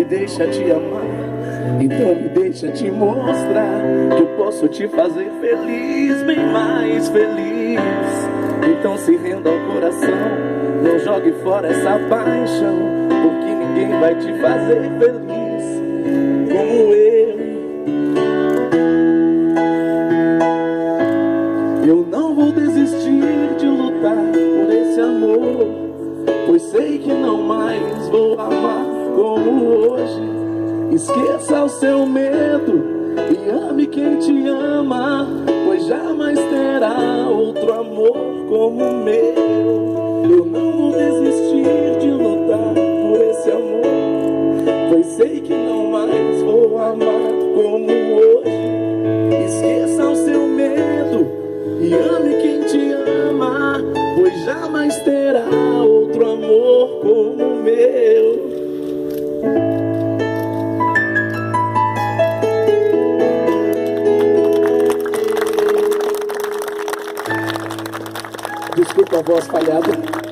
deixa te amar, então me deixa te mostrar que eu posso te fazer feliz, bem mais feliz. Então se renda ao coração, não jogue fora essa paixão, porque ninguém vai te fazer feliz como eu. Eu não vou desistir de lutar por esse amor, pois sei que não mais vou amar como hoje. Esqueça o seu medo e ame quem te ama, pois jamais terá outro amor como o meu. Eu não vou desistir de lutar por esse amor, pois sei que não mais vou amar como hoje. Esqueça o seu medo e ame quem te ama, pois jamais terá outro amor como o meu. Desculpa a voz falhada.